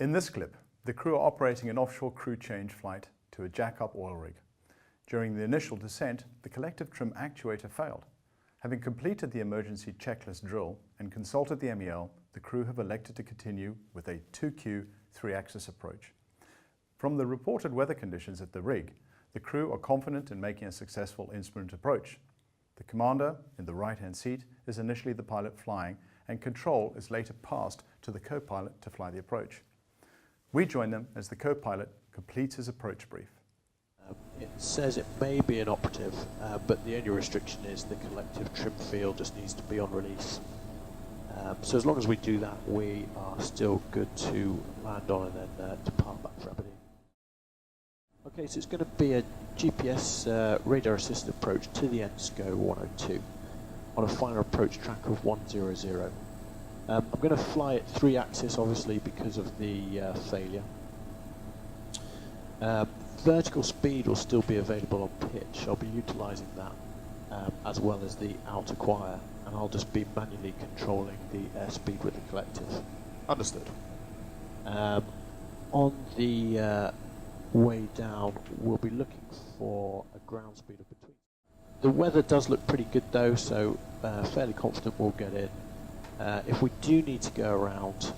In this clip, the crew are operating an offshore crew change flight to a jack-up oil rig. During the initial descent, the collective trim actuator failed. Having completed the emergency checklist drill and consulted the MEL, the crew have elected to continue with a 2Q 3-axis approach. From the reported weather conditions at the rig, the crew are confident in making a successful instrument approach. The commander, in the right-hand seat, is initially the pilot flying, and control is later passed to the co-pilot to fly the approach. We join them as the co-pilot completes his approach brief. It says it may be inoperative, but the only restriction is the collective trim field just needs to be on release. So as long as we do that, we are still good to land on and then depart back for Aberdeen. Okay, so it's going to be a GPS radar assisted approach to the ENSCO 102 on a final approach track of 100. I'm going to fly it 3-axis, obviously, because of the failure. Vertical speed will still be available on pitch. I'll be utilising that as well as the outer choir, and I'll just be manually controlling the airspeed with the collective. Understood. On the way down, we'll be looking for a ground speed of between. The weather does look pretty good though, so fairly confident we'll get in. If we do need to go around,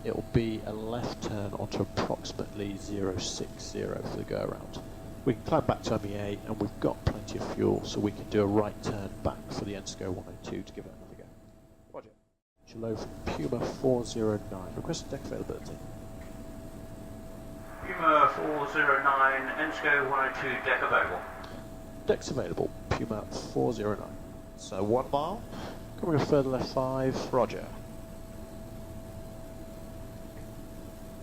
it will be a left turn onto approximately 060 for the go around. We can climb back to MEA, and we've got plenty of fuel, so we can do a right turn back for the ENSCO 102 to give it another go. Roger. Hello from Puma 409. Request deck availability. Puma 409, ENSCO 102, deck available. Decks available, Puma 409. So 1 mile. Coming a further left 5. Roger.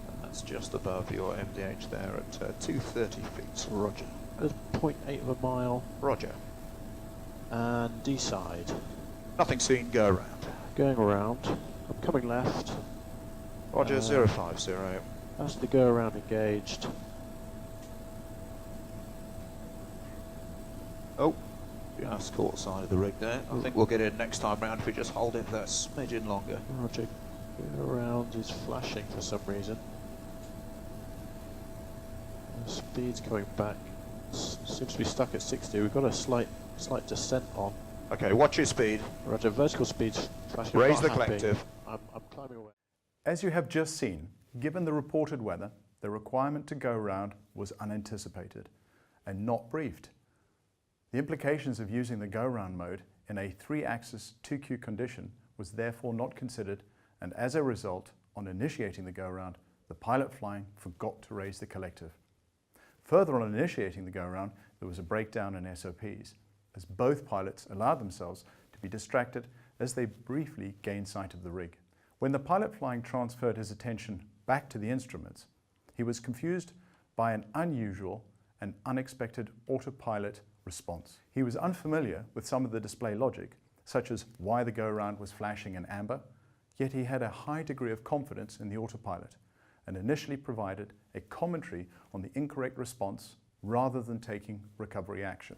And that's just above your MDH there at 230 feet. Roger. There's 0.8 of a mile. Roger. And D side. Nothing seen, go around. Going around. I'm coming left. Roger, 050. That's the go around engaged. Oh, just caught side of the rig there. I think we'll get in next time round if we just hold it that smidgen longer. Roger. Go around is flashing for some reason. The speed's coming back. Seems to be stuck at 60. We've got a slight descent on. Okay, watch your speed. Roger, vertical speed's flashing. Raise the collective. I'm climbing away. As you have just seen, given the reported weather, the requirement to go round was unanticipated and not briefed. The implications of using the go-round mode in a 3-axis 2Q condition was therefore not considered, and as a result, on initiating the go-round, the pilot flying forgot to raise the collective. Further on initiating the go-round, there was a breakdown in SOPs, as both pilots allowed themselves to be distracted as they briefly gained sight of the rig. When the pilot flying transferred his attention back to the instruments, he was confused by an unusual and unexpected autopilot response. He was unfamiliar with some of the display logic, such as why the go-around was flashing in amber, yet he had a high degree of confidence in the autopilot and initially provided a commentary on the incorrect response rather than taking recovery action.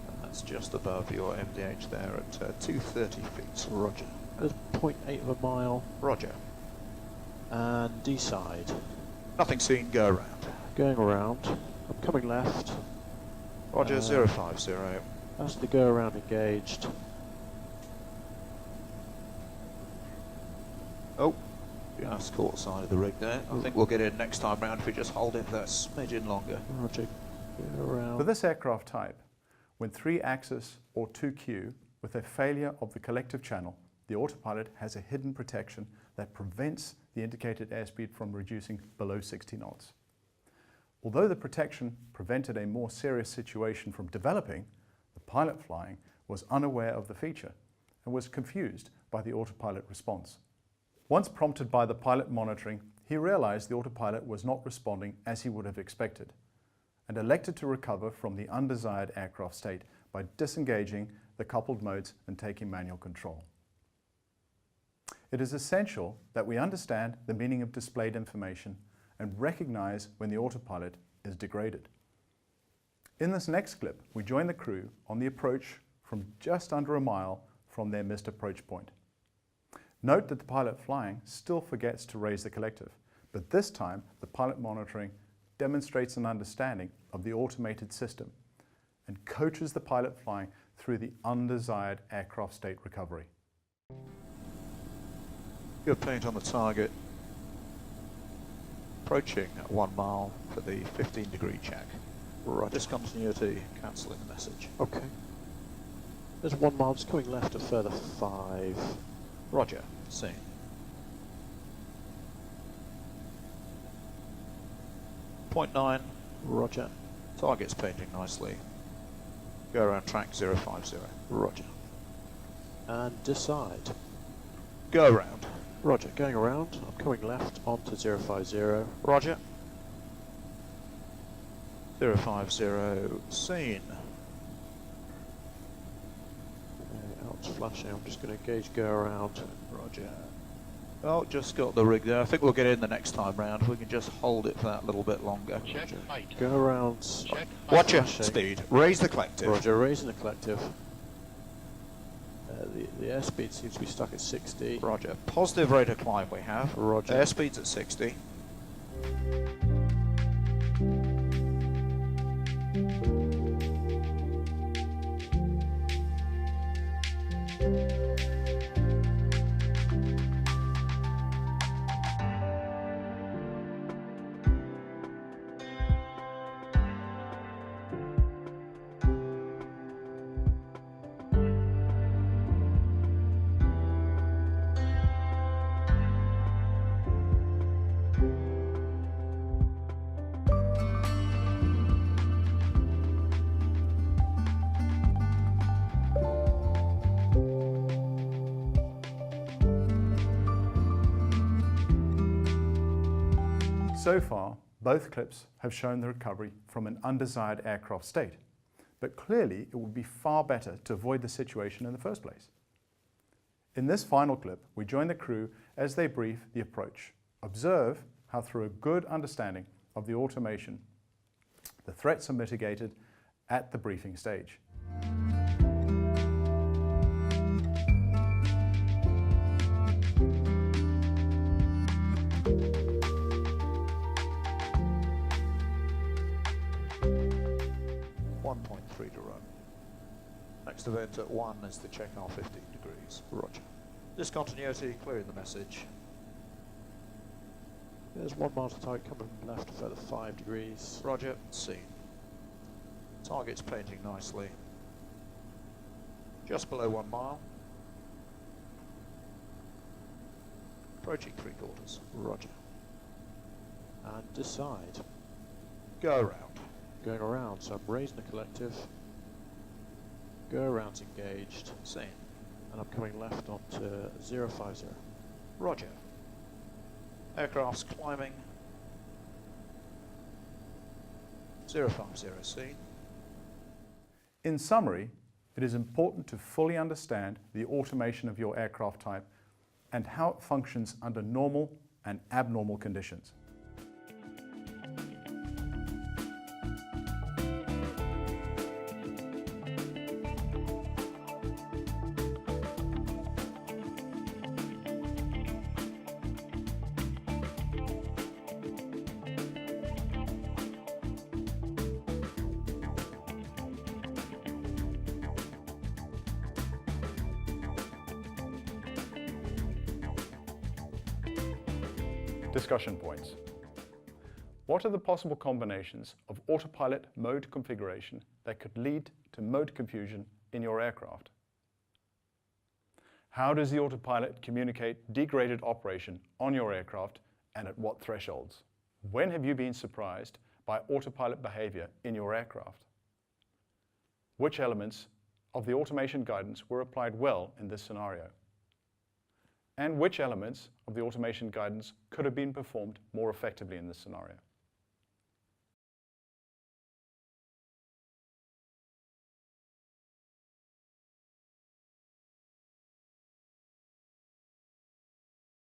And that's just above your MDH there at 230 feet. Roger. There's 0.8 of a mile. Roger. And D side. Nothing seen, go around. Going around. I'm coming left. Roger, 050. That's the go around engaged. Oh, just caught side of the rig there. I think we'll get in next time round if we just hold it that smidgen longer. Roger. Go around. For this aircraft type, when 3-axis or 2Q with a failure of the collective channel, the autopilot has a hidden protection that prevents the indicated airspeed from reducing below 60 knots. Although the protection prevented a more serious situation from developing, the pilot flying was unaware of the feature and was confused by the autopilot response. Once prompted by the pilot monitoring, he realized the autopilot was not responding as he would have expected and elected to recover from the undesired aircraft state by disengaging the coupled modes and taking manual control. It is essential that we understand the meaning of displayed information and recognize when the autopilot is degraded. In this next clip, we join the crew on the approach from just under a mile from their missed approach point. Note that the pilot flying still forgets to raise the collective, but this time the pilot monitoring demonstrates an understanding of the automated system and coaches the pilot flying through the undesired aircraft state recovery. Good paint on the target. Approaching at 1 mile for the 15-degree check. Right. Discontinuity, cancelling the message. Okay. There's 1 mile, just coming left a further 5. Roger, seen. Point 9. Roger. Target's painting nicely. Go around track 050. Roger. And decide. Go around. Roger, going around. I'm coming left onto 050. Roger. 050, seen. Out's flashing. I'm just going to gauge go around. Roger. Oh, just got the rig there. I think we'll get in the next time round. We can just hold it for that little bit longer. Check height. Go around. Check Watch your Flashing. speed. Raise the collective. Roger, raising the collective. The airspeed seems to be stuck at 60. Roger. Positive rate of climb we have. Roger. Airspeed's at 60. So far, both clips have shown the recovery from an undesired aircraft state, but clearly it would be far better to avoid the situation in the first place. In this final clip, we join the crew as they brief the approach. Observe how through a good understanding of the automation, the threats are mitigated at the briefing stage. To run. Next event at 1 is the check R 15 degrees. Roger. Discontinuity, clearing the message. There's 1 mile to target coming left a further 5 degrees. Roger, seen. Target's painting nicely. Just below 1 mile. Approaching 3/4. Roger. And decide. Go around. Going around, so I'm raising the collective. Go around's engaged. Seen. And I'm coming left onto 050. Roger. Aircraft's climbing. 050, seen. In summary, it is important to fully understand the automation of your aircraft type and how it functions under normal and abnormal conditions. Discussion points. What are the possible combinations of autopilot mode configuration that could lead to mode confusion in your aircraft? How does the autopilot communicate degraded operation on your aircraft and at what thresholds? When have you been surprised by autopilot behavior in your aircraft? Which elements of the automation guidance were applied well in this scenario? And which elements of the automation guidance could have been performed more effectively in this scenario?